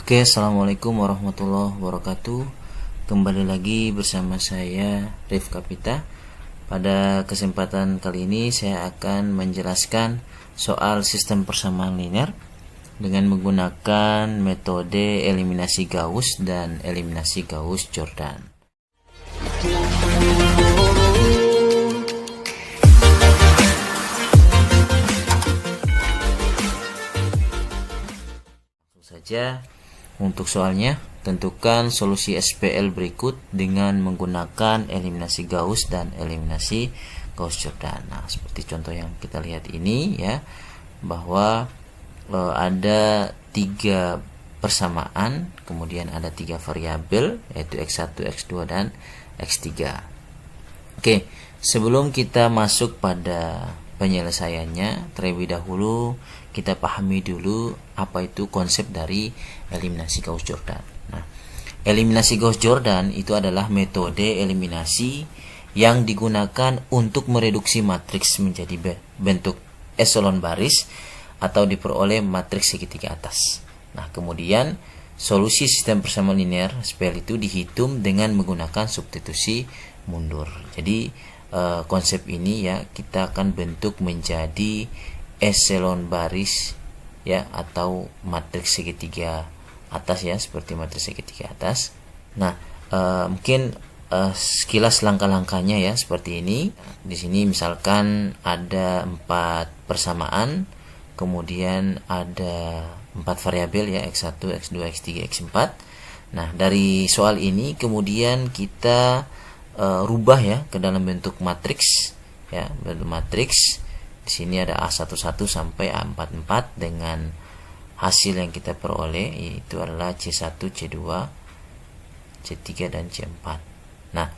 Oke, assalamualaikum warahmatullahi wabarakatuh. Kembali lagi bersama saya Rif Kapita. Pada kesempatan kali ini saya akan menjelaskan soal sistem persamaan linear dengan menggunakan metode eliminasi Gauss dan eliminasi Gauss-Jordan. Saja untuk soalnya, tentukan solusi SPL berikut dengan menggunakan eliminasi Gauss dan eliminasi Gauss-Jordan. Nah, seperti contoh yang kita lihat ini ya, bahwa ada 3 persamaan, kemudian ada 3 variabel yaitu X1, X2 dan X3. Oke, sebelum kita masuk pada penyelesaiannya, terlebih dahulu kita pahami dulu apa itu konsep dari eliminasi Gauss-Jordan. Nah, eliminasi Gauss-Jordan itu adalah metode eliminasi yang digunakan untuk mereduksi matriks menjadi bentuk eselon baris atau diperoleh matriks segitiga atas. Nah, kemudian solusi sistem persamaan linear SPL itu dihitung dengan menggunakan substitusi mundur. Jadi konsep ini ya kita akan bentuk menjadi eselon baris ya atau matriks segitiga atas ya, seperti matriks segitiga atas. Nah, mungkin sekilas langkah-langkahnya ya seperti ini. Di sini misalkan ada 4 persamaan, kemudian ada 4 variabel ya, X1, X2, X3, X4. Nah, dari soal ini kemudian kita rubah ya ke dalam bentuk matriks ya, bentuk matriks. Di sini ada A11 sampai A44 dengan hasil yang kita peroleh yaitu adalah C1, C2, C3 dan C4. Nah,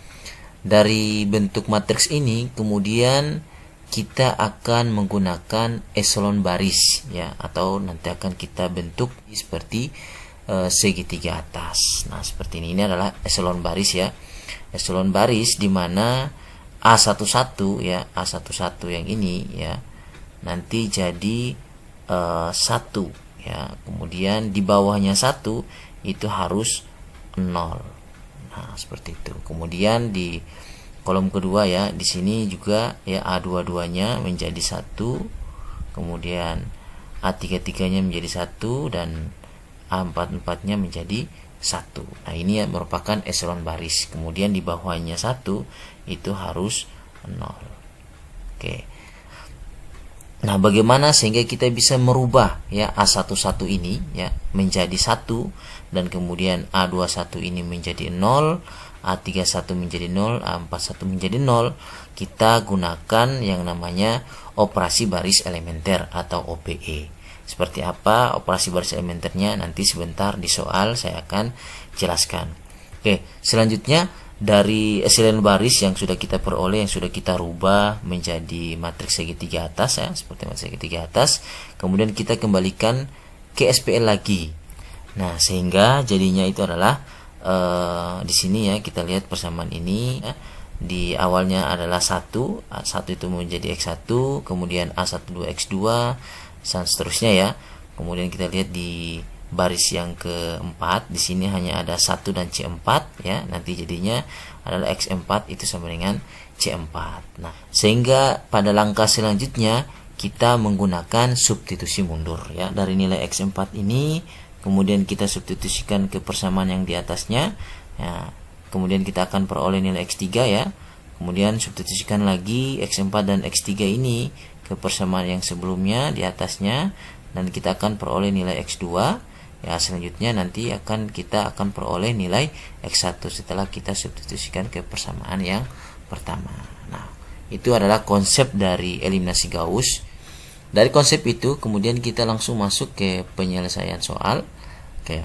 dari bentuk matriks ini kemudian kita akan menggunakan eselon baris ya, atau nanti akan kita bentuk seperti segitiga atas. Nah, seperti ini adalah eselon baris ya. Eselon baris di mana A11 ya, A11 yang ini ya nanti jadi 1 ya. Kemudian di bawahnya 1 itu harus 0. Nah, seperti itu. Kemudian di kolom kedua ya, di sini juga ya A22-nya menjadi 1, kemudian A33-nya menjadi 1 dan A44-nya menjadi 1. Nah, ini ya merupakan eselon baris. Kemudian di bawahnya 1 itu harus 0. Oke. Nah, bagaimana sehingga kita bisa merubah ya A11 ini ya menjadi 1 dan kemudian A21 ini menjadi 0, A31 menjadi 0, A41 menjadi 0. Kita gunakan yang namanya operasi baris elementer atau OBE. Seperti apa operasi baris elementernya nanti sebentar di soal saya akan jelaskan. Oke, selanjutnya dari eselon baris yang sudah kita peroleh, yang sudah kita rubah menjadi matriks segitiga atas ya, seperti matriks segitiga atas, kemudian kita kembalikan ke SPL lagi. Nah, sehingga jadinya itu adalah di sini ya kita lihat persamaan ini ya, di awalnya adalah 1 itu menjadi X1, kemudian A12 X2 dan seterusnya ya. Kemudian kita lihat di baris yang keempat, di sini hanya ada 1 dan C4 ya. Nanti jadinya adalah X4 itu sama dengan C4. Nah, sehingga pada langkah selanjutnya kita menggunakan substitusi mundur ya. Dari nilai X4 ini kemudian kita substitusikan ke persamaan yang di atasnya ya. Kemudian kita akan peroleh nilai X3 ya. Kemudian substitusikan lagi X4 dan X3 ini ke persamaan yang sebelumnya di atasnya dan kita akan peroleh nilai X2 ya. Selanjutnya nanti kita akan peroleh nilai X1 setelah kita substitusikan ke persamaan yang pertama. Nah, itu adalah konsep dari eliminasi Gauss. Dari konsep itu kemudian kita langsung masuk ke penyelesaian soal. Oke.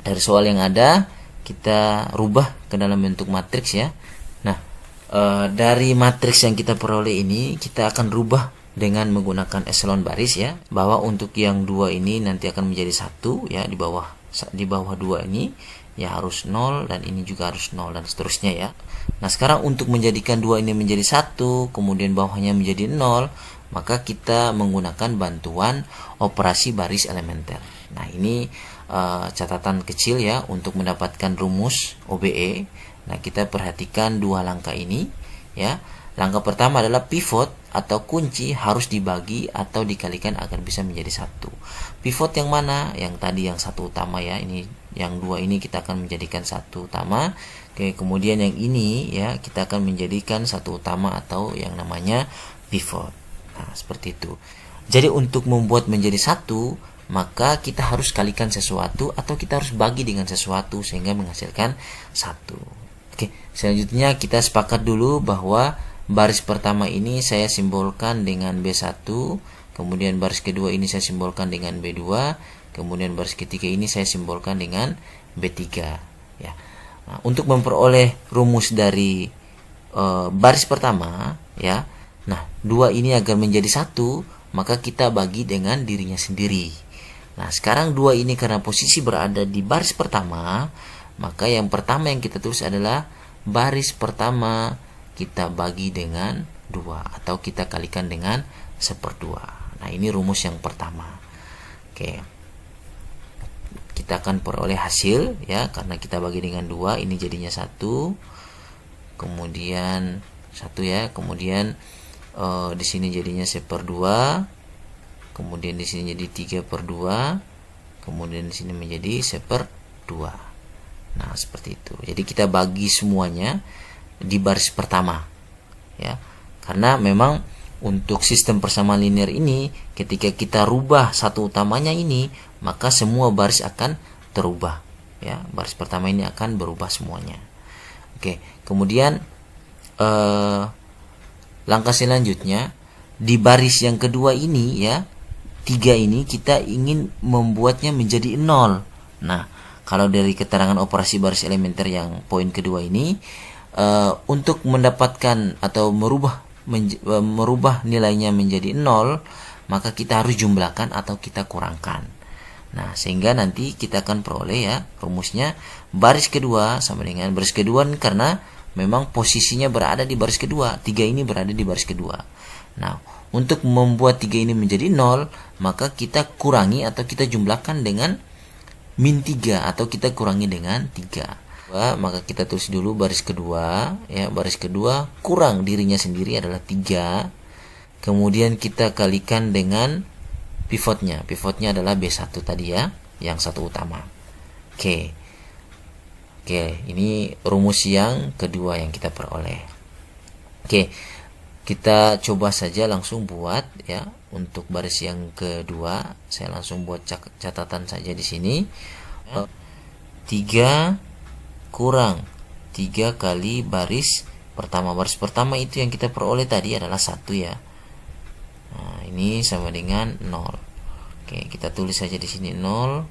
Dari soal yang ada kita rubah ke dalam bentuk matriks ya. Nah, dari matriks yang kita peroleh ini kita akan rubah dengan menggunakan eselon baris ya, bahwa untuk yang 2 ini nanti akan menjadi 1 ya, di bawah 2 ini ya harus 0 dan ini juga harus 0 dan seterusnya ya. Nah, sekarang untuk menjadikan 2 ini menjadi 1 kemudian bawahnya menjadi 0, maka kita menggunakan bantuan operasi baris elementer. Nah, ini catatan kecil ya untuk mendapatkan rumus OBE. Nah, kita perhatikan dua langkah ini ya. Langkah pertama adalah pivot atau kunci harus dibagi atau dikalikan agar bisa menjadi satu. Pivot yang mana? Yang tadi yang satu utama ya. Ini yang dua ini kita akan menjadikan satu utama. Oke, kemudian yang ini ya kita akan menjadikan satu utama atau yang namanya pivot. Nah, seperti itu. Jadi untuk membuat menjadi satu, maka kita harus kalikan sesuatu atau kita harus bagi dengan sesuatu sehingga menghasilkan satu. Oke, selanjutnya kita sepakat dulu bahwa baris pertama ini saya simbolkan dengan B1, kemudian baris kedua ini saya simbolkan dengan B2, kemudian baris ketiga ini saya simbolkan dengan B3 ya. Nah, untuk memperoleh rumus dari baris pertama ya. Nah, dua ini agar menjadi satu, maka kita bagi dengan dirinya sendiri. Nah, sekarang dua ini karena posisi berada di baris pertama, maka yang pertama yang kita tulis adalah baris pertama kita bagi dengan 2 atau kita kalikan dengan 1/2. Nah, ini rumus yang pertama. Oke. Kita akan peroleh hasil ya, karena kita bagi dengan 2, ini jadinya 1. Kemudian 1 ya, kemudian di sini jadinya 1/2. Kemudian di sini jadi 3/2. Kemudian di sini menjadi 1/2. Nah, seperti itu. Jadi kita bagi semuanya di baris pertama ya, karena memang untuk sistem persamaan linear ini ketika kita rubah satu utamanya ini, maka semua baris akan terubah ya, baris pertama ini akan berubah semuanya. Oke, kemudian langkah selanjutnya di baris yang kedua ini ya, 3 ini kita ingin membuatnya menjadi 0. Nah, kalau dari keterangan operasi baris elementer yang poin kedua ini, untuk mendapatkan atau merubah nilainya menjadi 0, maka kita harus jumlahkan atau kita kurangkan. Nah, sehingga nanti kita akan peroleh ya rumusnya baris kedua sama dengan baris kedua, karena memang posisinya berada di baris kedua. 3 ini berada di baris kedua. Nah, untuk membuat 3 ini menjadi 0, maka kita kurangi atau kita jumlahkan dengan -3 atau kita kurangi dengan 3. Maka kita tulis dulu baris kedua ya, baris kedua kurang dirinya sendiri adalah 3. Kemudian kita kalikan dengan pivotnya. Pivotnya adalah B1 tadi ya, yang satu utama. Oke, ini rumus yang kedua yang kita peroleh. Oke, kita coba saja langsung buat ya. Untuk baris yang kedua saya langsung buat catatan saja di sini. 3 kurang 3 kali baris pertama. Baris pertama itu yang kita peroleh tadi adalah 1 ya. Nah, ini sama dengan 0. Oke, kita tulis saja di sini 0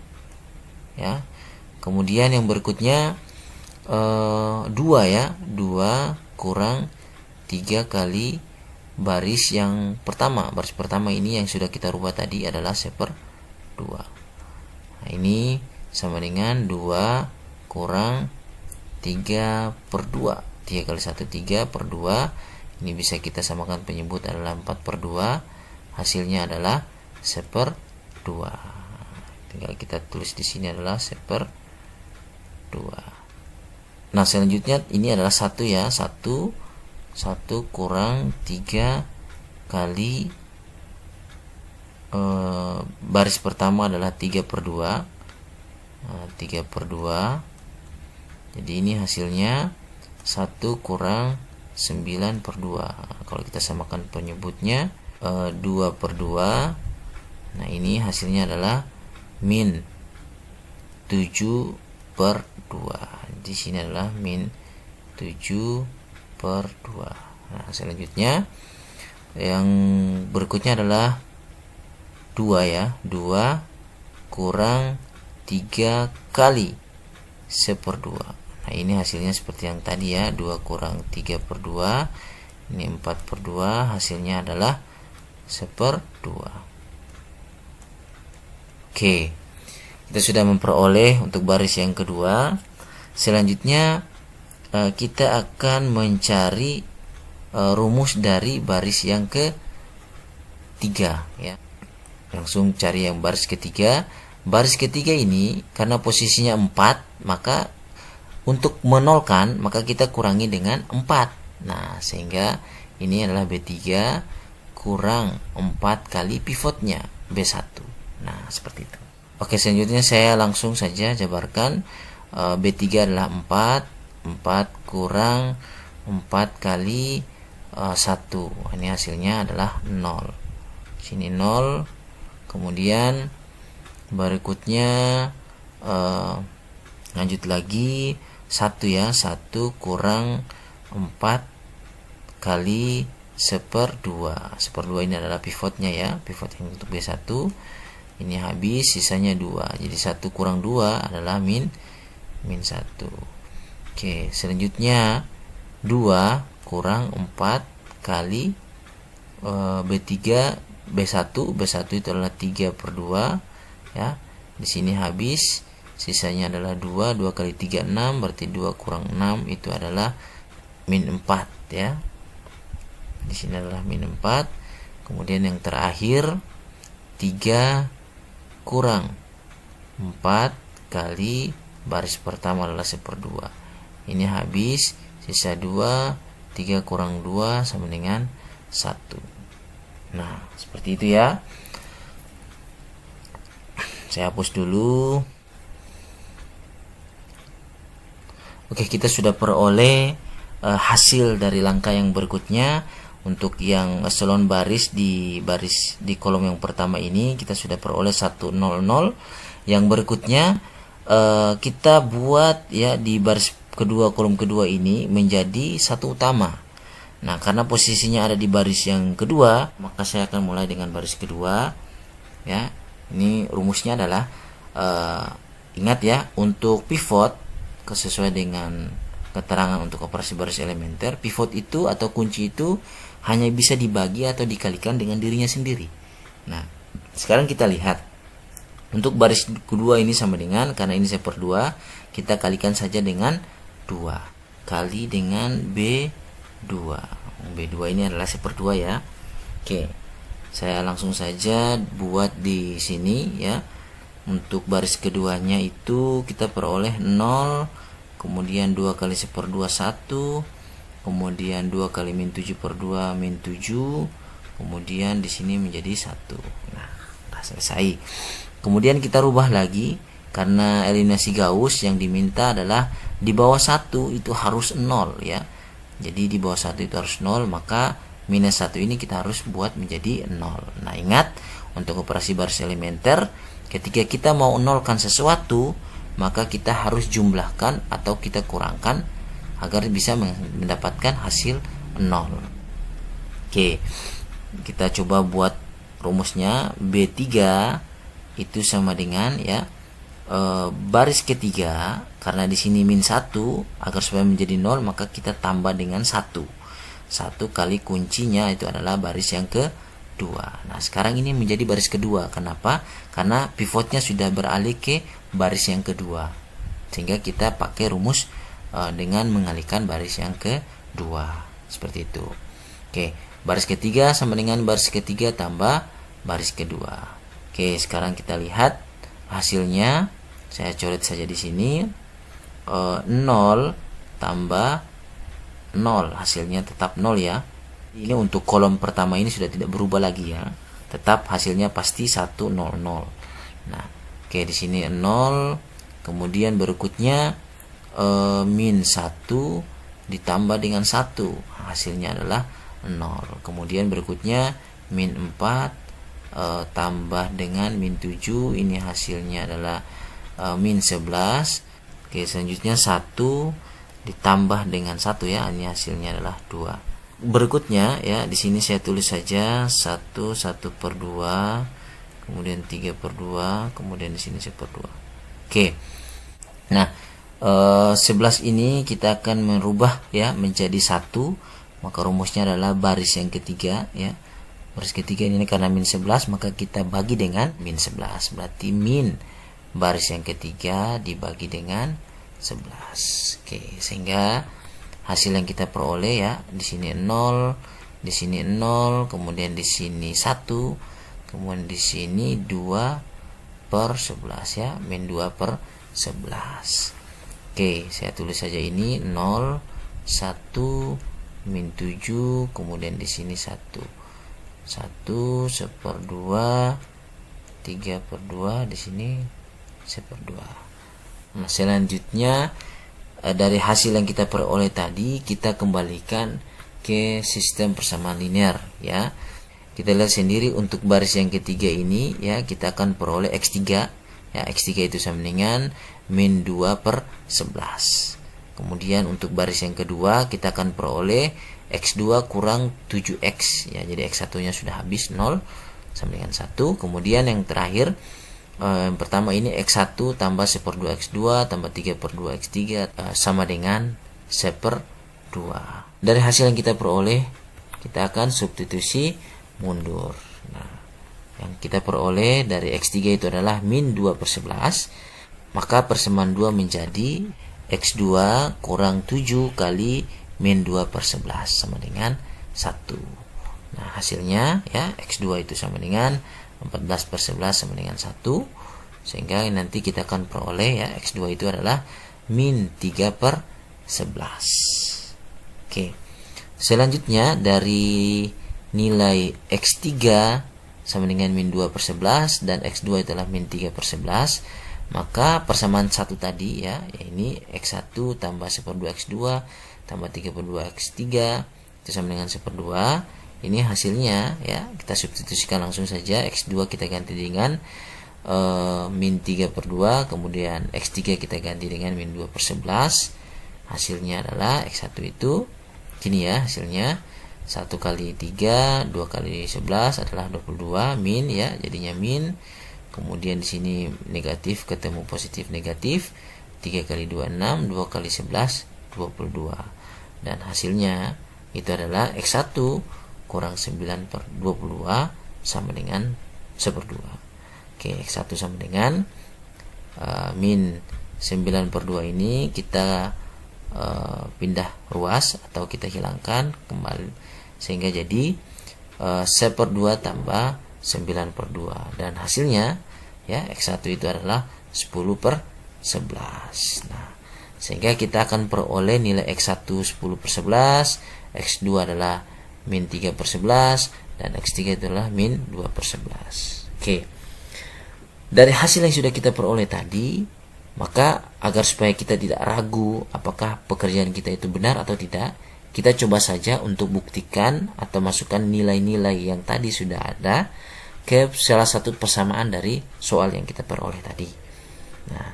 ya. Kemudian yang berikutnya 2 ya. 2 kurang 3 kali baris yang pertama. Baris pertama ini yang sudah kita rubah tadi adalah 1/2. Nah, ini sama dengan 2 kurang 3/2. 3 kali 1 3/2. Ini bisa kita samakan penyebut adalah 4/2. Hasilnya adalah 1/2. Tinggal kita tulis di sini adalah 1/2. Nah, selanjutnya ini adalah 1 ya. 1 kurang 3 kali baris pertama adalah 3/2. 3/2. Jadi ini hasilnya 1 kurang 9/2. Kalau kita samakan penyebutnya 2/2. Nah, ini hasilnya adalah min 7/2. Di sini adalah min 7/2. Nah, selanjutnya yang berikutnya adalah 2 ya. 2 kurang 3 kali 1/2. Nah, ini hasilnya seperti yang tadi ya, 2 kurang 3/2. Ini 4/2, hasilnya adalah 1/2. Oke, kita sudah memperoleh untuk baris yang kedua. Selanjutnya kita akan mencari rumus dari baris yang ketiga ya. Langsung cari yang baris ketiga. baris ketiga ini karena posisinya 4, maka untuk menolkan maka kita kurangi dengan 4. Nah, sehingga ini adalah B3 kurang 4 kali pivotnya B1. Nah, seperti itu. Oke, selanjutnya saya langsung saja jabarkan. B3 adalah 4 kurang 4 kali 1. Ini hasilnya adalah 0. Sini 0. Kemudian berikutnya lanjut lagi 1 ya. 1 kurang 4 kali 1/2. 1/2 ini adalah pivotnya ya. Pivot yang untuk B1. Ini habis, sisanya 2. Jadi 1 kurang 2 adalah min 1. Oke, selanjutnya 2 kurang 4 kali B3 B1 itu adalah 3/2 ya. Di sini habis, sisanya adalah 2. 2 kali 3 6, berarti 2 kurang 6 itu adalah min 4 ya. Di sini adalah min 4. Kemudian yang terakhir 3 kurang 4 kali baris pertama adalah 1/2. Ini habis, sisa 2. 3 kurang 2 sama dengan 1. Nah, seperti itu ya. Saya hapus dulu. Oke, kita sudah peroleh hasil dari langkah yang berikutnya. Untuk yang eselon baris di kolom yang pertama ini kita sudah peroleh 100. Yang berikutnya kita buat ya di baris kedua, kolom kedua ini menjadi satu utama. Nah, karena posisinya ada di baris yang kedua, maka saya akan mulai dengan baris kedua ya. Ini rumusnya adalah ingat ya, untuk pivot sesuai dengan keterangan untuk operasi baris elementer, pivot itu atau kunci itu hanya bisa dibagi atau dikalikan dengan dirinya sendiri. Nah, sekarang kita lihat untuk baris kedua ini sama dengan, karena ini 1/2, kita kalikan saja dengan 2 kali dengan B2. B2 ini adalah 1/2 ya. Oke, saya langsung saja buat di sini ya. Untuk baris keduanya itu kita peroleh 0, kemudian 2 kali 1/2 1, kemudian 2 kali min 7/2 min 7, kemudian di sini menjadi 1. Nah, selesai. Kemudian kita rubah lagi, karena eliminasi Gauss yang diminta adalah di bawah 1 itu harus 0 ya. Jadi di bawah 1 itu harus 0, maka minus 1 ini kita harus buat menjadi 0. Nah, ingat, untuk operasi baris elementer, ketika kita mau nolkan sesuatu, maka kita harus jumlahkan atau kita kurangkan agar bisa mendapatkan hasil 0. Oke, kita coba buat rumusnya. B3 itu sama dengan ya, baris ketiga, karena di sini min 1, agar supaya menjadi 0 maka kita tambah dengan 1. 1 kali kuncinya itu adalah baris yang kedua. Nah, sekarang ini menjadi baris kedua. Kenapa? Karena pivotnya sudah beralih ke baris yang kedua, sehingga kita pakai rumus dengan mengalihkan baris yang kedua, seperti itu. Oke, baris ketiga sama dengan baris ketiga tambah baris kedua. Oke, sekarang kita lihat hasilnya. Saya coret saja di sini. 0 tambah 0, hasilnya tetap 0 ya. Ini untuk kolom pertama ini sudah tidak berubah lagi ya. Tetap hasilnya pasti 1 0 0. Nah, oke, di sini 0. Kemudian berikutnya min 1 ditambah dengan 1, hasilnya adalah 0. Kemudian berikutnya min 4 tambah dengan min 7, ini hasilnya adalah min 11. Oke, selanjutnya 1 ditambah dengan 1 ya, ini hasilnya adalah 2. Berikutnya ya, di sini saya tulis saja 1 1/2, kemudian 3/2, kemudian di sini 1/2. Oke. Nah, 11 ini kita akan merubah ya menjadi 1, maka rumusnya adalah baris yang ketiga ya. Baris ketiga ini karena min 11, maka kita bagi dengan min 11, berarti min baris yang ketiga dibagi dengan 11. Oke, sehingga hasil yang kita peroleh ya, di sini 0, di sini 0, kemudian di sini 1, kemudian di sini 2 per 11 ya, min 2 per 11. Oke, saya tulis saja ini 0, 1, min 7, kemudian di sini 1. 1 1/2, 3/2, di sini 1/2. Nah, selanjutnya dari hasil yang kita peroleh tadi, kita kembalikan ke sistem persamaan linear ya. Kita lihat sendiri untuk baris yang ketiga ini ya, kita akan peroleh X3 ya. X3 itu sama dengan min 2 per 11. Kemudian untuk baris yang kedua kita akan peroleh X2 kurang 7X ya. Jadi X1 nya sudah habis 0 sama dengan 1. Kemudian yang terakhir yang pertama ini X1 tambah 1/2 X2 tambah 3/2 X3 sama dengan 1/2. Dari hasil yang kita peroleh, kita akan substitusi mundur. Nah, yang kita peroleh dari X3 itu adalah min 2 per 11. Maka persamaan 2 menjadi X2 kurang 7 kali min 2 per 11 sama dengan 1. Nah, hasilnya ya, X2 itu sama dengan 14 per 11 sama dengan 1. Sehingga nanti kita akan peroleh ya, X2 itu adalah min 3 per 11. Oke. Selanjutnya dari nilai X3 sama dengan min 2 per 11 dan X2 itu adalah min 3 per 11, maka persamaan 1 tadi ya, ini X1 tambah 1/2 X2 tambah 3/2 X3 itu sama dengan 1/2. Ini hasilnya ya, kita substitusikan langsung saja. X2 kita ganti dengan min 3/2, kemudian X3 kita ganti dengan min 2 per 11. Hasilnya adalah X1 itu gini ya, hasilnya 1 kali 3, 2 kali 11 adalah 22 min ya, jadinya min. Kemudian di sini negatif ketemu positif negatif, 3 kali 2 6, 2 kali 11 22. Dan hasilnya itu adalah X1 kurang 9 per 22 sama dengan 1/2. Oke, X1 sama dengan min 9 per 2 ini kita pindah ruas atau kita hilangkan kembali, sehingga jadi 1/2 tambah 9/2, dan hasilnya ya, X1 itu adalah 10 per 11. Nah, sehingga kita akan peroleh nilai X1 10 per 11, X2 adalah min 3 per 11, dan X3 itu adalah min 2 per 11. Oke. Dari hasil yang sudah kita peroleh tadi, maka agar supaya kita tidak ragu apakah pekerjaan kita itu benar atau tidak, kita coba saja untuk buktikan atau masukkan nilai-nilai yang tadi sudah ada ke salah satu persamaan dari soal yang kita peroleh tadi. Nah,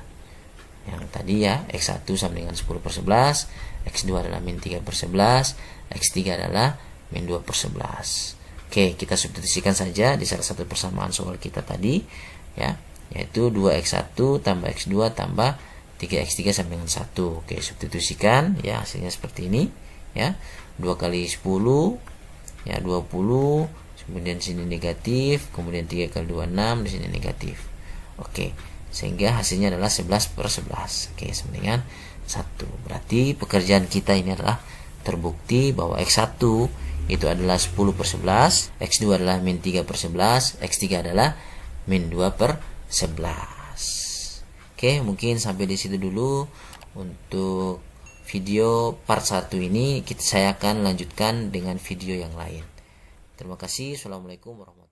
yang tadi ya, X1 sama dengan 10 per 11, X2 adalah min 3 per 11, X3 adalah min 2 per 11. Oke, kita substitusikan saja di salah satu persamaan soal kita tadi ya, yaitu 2X1 tambah X2 tambah 3X3 sama dengan 1. Oke, substitusikan ya, hasilnya seperti ini ya. 2 kali 10 ya 20, kemudian di sini negatif, kemudian 3 kali 2 6, di sini negatif. Oke, sehingga hasilnya adalah 11 per 11. Oke, sama dengan 1. Berarti pekerjaan kita ini adalah terbukti bahwa X1 itu adalah 10 per 11, X2 adalah min 3 per 11, X3 adalah min 2 per 11. Oke, mungkin sampai di situ dulu untuk video part 1 ini. Saya akan lanjutkan dengan video yang lain. Terima kasih. Assalamualaikum warahmatullahi wabarakatuh.